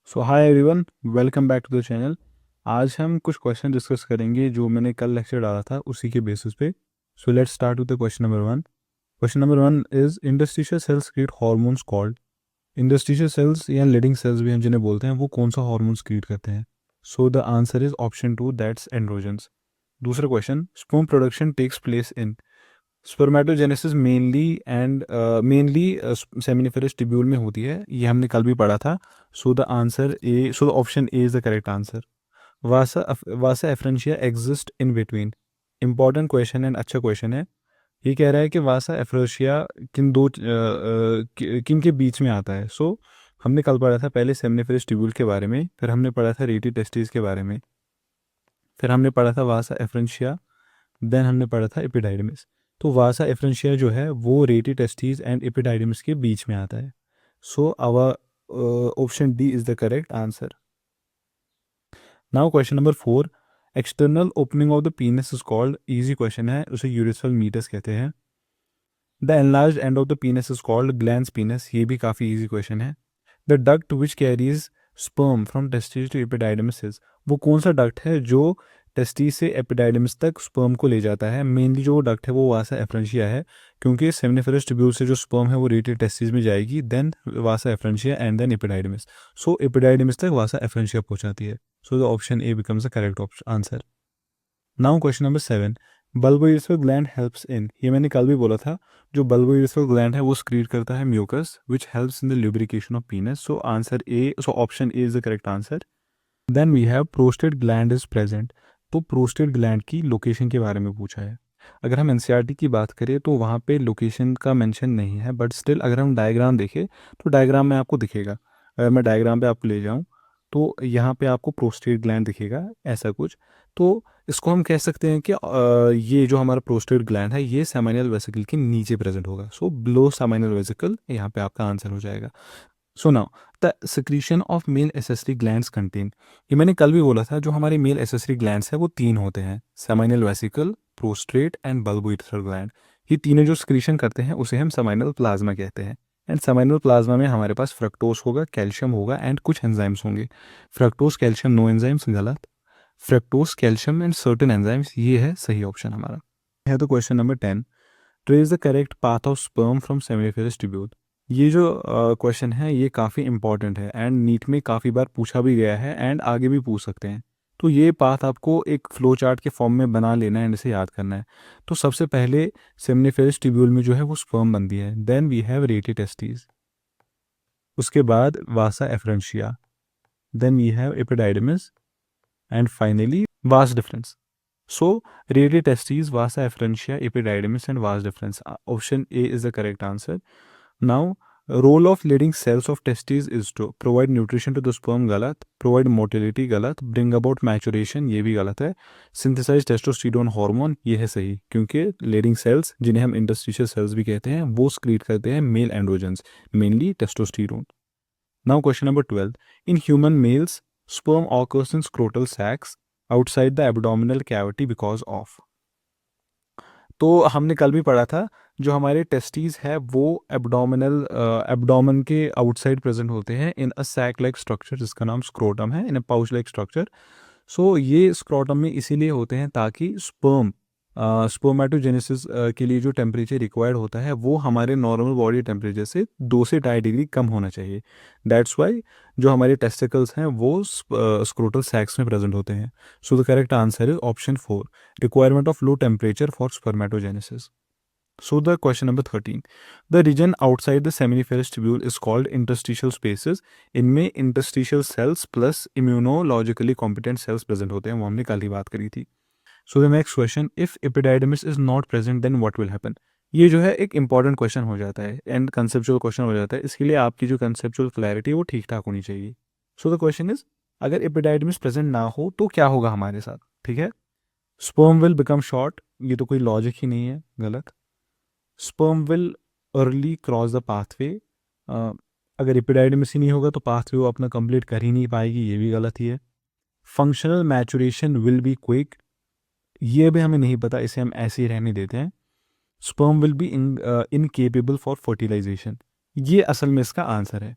So hi everyone, welcome back to the channel. आज हम कुछ क्वेश्चन डिस्कस करेंगे जो मैंने कल लेक्चर डाला था उसी के बेसिस पे। So let's start with the question number one. Question number one is interstitial cells create hormones called. Interstitial cells या लीडिंग सेल्स भी हम जिन्हें बोलते हैं वो कौन सा हॉर्मोन्स क्रिएट करते हैं? So the answer is option two, that's androgens. दूसरा question, sperm production takes place in. Spermatogenesis mainly seminiferous tubule में होती है, ये हमने कल भी पढ़ा था। So the option A is the correct answer. Vasa efferentia exist in between. Important question and अच्छा क्वेश्चन है। ये कह रहा है कि वासा एफरेंशिया किन के बीच में आता है। हमने कल पढ़ा था पहले सेमिनिफेरस टिब्यूल के बारे में, फिर हमने पढ़ा था रेटी टेस्टिस के बारे में, फिर हमने पढ़ा था वासा एफरेंशिया, देन हमने पढ़ा था एपिडाइडमिस। तो वासा एफ्रेंशिया जो है वो रेटी टेस्टिस एंड एपिडाइडमिस के बीच में आता है। So our option D is the correct answer. Now question number four, external opening of the penis is called. Easy question है, उसे यूरिथ्रल मीटस कहते हैं। The enlarge end of the penis is called glans penis, ये भी काफ़ी easy question है। The duct which carries sperm from testis to epididymis is. वो कौन सा डक्ट है जो टेस्टिस से एपिडाइडमिस तक स्पर्म को ले जाता है? मेनली जो डक्ट है वो वासा एफ्रेंशिया है, क्योंकि सेमिनिफेरस ट्यूब्यूल से जो स्पर्म है वो रेटेड टेस्टिस में जाएगी, then vasa efferentia and then epididymis. So epididymis तक वासा एफ्रेंशिया पहुंचाती है। So the option A becomes the correct answer. Now question number seven, bulbourethral gland helps in. ये मैंने कल भी बोला था, जो बल्बोइरथ्रल ग्लैंड है वो स्क्रीट करता है mucus which helps in the lubrication of penis. So option A is the correct answer. Then we have prostate gland is present. तो प्रोस्टेट ग्लैंड की लोकेशन के बारे में पूछा है। अगर हम एनसीईआरटी की बात करें तो वहाँ पे लोकेशन का मेंशन नहीं है, बट स्टिल अगर हम डायग्राम देखें तो डायग्राम में आपको दिखेगा। अगर मैं डायग्राम पे आपको ले जाऊँ तो यहाँ पे आपको प्रोस्टेट ग्लैंड दिखेगा ऐसा कुछ। तो इसको हम कह सकते हैं कि ये जो हमारा प्रोस्टेट ग्लैंड है ये सेमाइनल वेसिकल के नीचे प्रेजेंट होगा। सो बिलो सेमाइनल वेसिकल यहाँ पे आपका आंसर हो जाएगा। So now the secretion of male accessory glands contain. ये मैंने कल भी बोला था, जो हमारे मेल एसेसरी ग्लैंड्स है वो तीन होते हैं, seminal vesicle, prostate and bulbourethral gland. ये तीनों जो सिक्रीशन करते हैं उसे हम सेमाइनल प्लाज्मा कहते हैं। एंड सेमाइनल प्लाज्मा में हमारे पास फ्रक्टोज होगा, कैल्शियम होगा एंड कुछ एंजाइम्स होंगे। फ्रक्टोज कैल्शियम नो एंजाइम्स गलत। Fructose calcium and certain enzymes, ये है सही ऑप्शन हमारा। है तो question number 10, trace the correct path of sperm from seminiferous tubule. ये जो क्वेश्चन है ये काफ़ी इंपॉर्टेंट है एंड नीट में काफ़ी बार पूछा भी गया है एंड आगे भी पूछ सकते हैं। तो ये पाथ आपको एक फ्लो चार्ट के फॉर्म में बना लेना है एंड इसे याद करना है। तो सबसे पहले सेमिनिफेरस ट्यूब्यूल में जो है वो स्पर्म बनती है, then we have rete testis, उसके बाद vasa efferentia, then we have epididymis and finally vas deferens. So, radial testes, vasa efferentia, epididymis, and vas deferens. Option A is the correct answer. Now, role of leading cells of testes is to provide nutrition to the sperm, galat, provide motility, galat, bring about maturation, ये भी गलत है, synthesize testosterone hormone, ये है सही, क्योंकि leading cells जिन्हें हम interstitial cells भी कहते हैं वो secrete करते हैं male androgens, mainly testosterone. Now, question number 12. In human males, sperm occurs in scrotal sacs outside the abdominal cavity because of। तो हमने कल भी पढ़ा था, जो हमारे टेस्टीज है वो एब्डोमेन के आउटसाइड प्रेजेंट होते हैं इन अ सैक लाइक स्ट्रक्चर जिसका नाम स्क्रोटम है, इन अ पाउच लाइक स्ट्रक्चर। सो ये स्क्रोटम में इसीलिए होते हैं ताकि स्पर्मेटोजेनेसिस के लिए जो टेम्परेचर रिक्वायर्ड होता है वो हमारे नॉर्मल बॉडी टेम्परेचर से 2 से 2.5 डिग्री कम होना चाहिए। दैट्स वाई जो हमारे टेस्टिकल्स हैं वो स्क्रोटल सैक्स में प्रेजेंट होते हैं। So the correct answer is option 4, requirement of low temperature for spermatogenesis. So the question number 13, the region outside the seminiferous tubule is called interstitial spaces. इनमें interstitial cells plus immunologically competent cells present होते हैं, वो हमने कल ही बात करी थी। So the next question, if epididymis is not present then what will happen? ये जो है एक इंपॉर्टेंट क्वेश्चन हो जाता है एंड कंसेप्चुअल क्वेश्चन हो जाता है, इसके लिए आपकी जो कंसेप्चुअल क्लैरिटी है वो ठीक ठाक होनी चाहिए। सो द क्वेश्चन इज, अगर एपिडाइडमिस प्रेजेंट ना हो तो क्या होगा हमारे साथ? ठीक है, स्पर्म विल बिकम शॉर्ट, ये तो कोई लॉजिक ही नहीं है, गलत। Sperm will early cross the pathway, अगर एपिडाइडमिस ही नहीं होगा तो पाथवे वो अपना कंप्लीट कर ही नहीं पाएगी, ये भी गलत ही है। Functional maturation will be quick, ये भी हमें नहीं पता, इसे हम ऐसे ही रहने देते हैं। Sperm will be incapable for fertilization, ये असल में इसका आंसर है।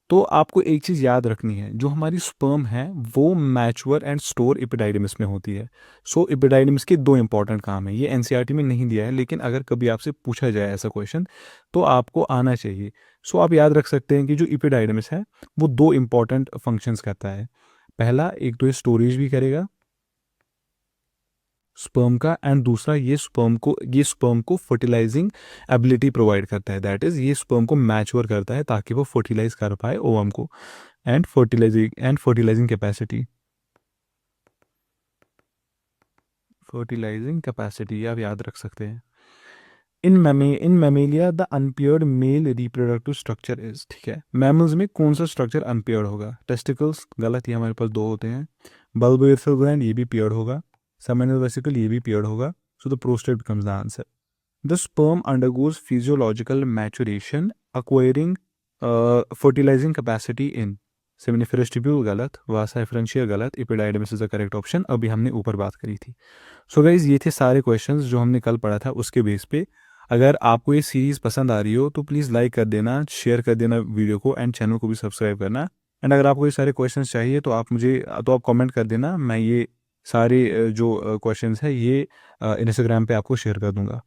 तो आपको एक चीज़ याद रखनी है, जो हमारी स्पर्म है वो मैच्योर एंड स्टोर एपिडाइडिमिस में होती है। सो एपिडाइडिमिस के दो इंपॉर्टेंट काम है, ये एनसीईआरटी में नहीं दिया है, लेकिन अगर कभी आपसे पूछा जाए ऐसा क्वेश्चन तो आपको आना चाहिए। सो आप याद रख सकते हैं कि जो एपिडाइडिमिस है वो दो इंपॉर्टेंट फंक्शंस करता है। पहला, एक तो ये स्टोरेज भी करेगा स्पर्म का, एंड दूसरा ये स्पर्म को फर्टिलाइजिंग एबिलिटी प्रोवाइड करता है, दैट इज ये स्पर्म को मैच्योर करता है ताकि वो फर्टिलाइज कर पाए ओवम को। एंड फर्टिलाइजिंग कैपेसिटी आप याद रख सकते हैं। In mammalia the unpaired male reproductive structure is, ठीक है, मैमल्स में कौन सा स्ट्रक्चर अनपेयर्ड होगा? टेस्टिकल्स गलत, ये हमारे पास दो होते हैं। बल्ब ग्लैंड ये भी पेयर्ड होगा। सेमिनल वेसिकल ये भी पेयर्ड होगा। So the prostate becomes the answer. The sperm undergoes physiological maturation, acquiring fertilizing capacity in seminiferous tubule गलत, vasa efferentia गलत, epididymis is the correct option। अभी हमने ऊपर बात करी थी। सो गाइज ये थे सारे क्वेश्चंस जो हमने कल पढ़ा था उसके बेस पे। अगर आपको ये सीरीज़ पसंद आ रही हो तो प्लीज़ लाइक कर देना, शेयर कर देना वीडियो को, एंड चैनल को भी सब्सक्राइब करना। एंड अगर आपको ये सारे क्वेश्चंस चाहिए तो आप कमेंट कर देना, मैं ये सारे जो क्वेश्चंस है ये इंस्टाग्राम पे आपको शेयर कर दूंगा।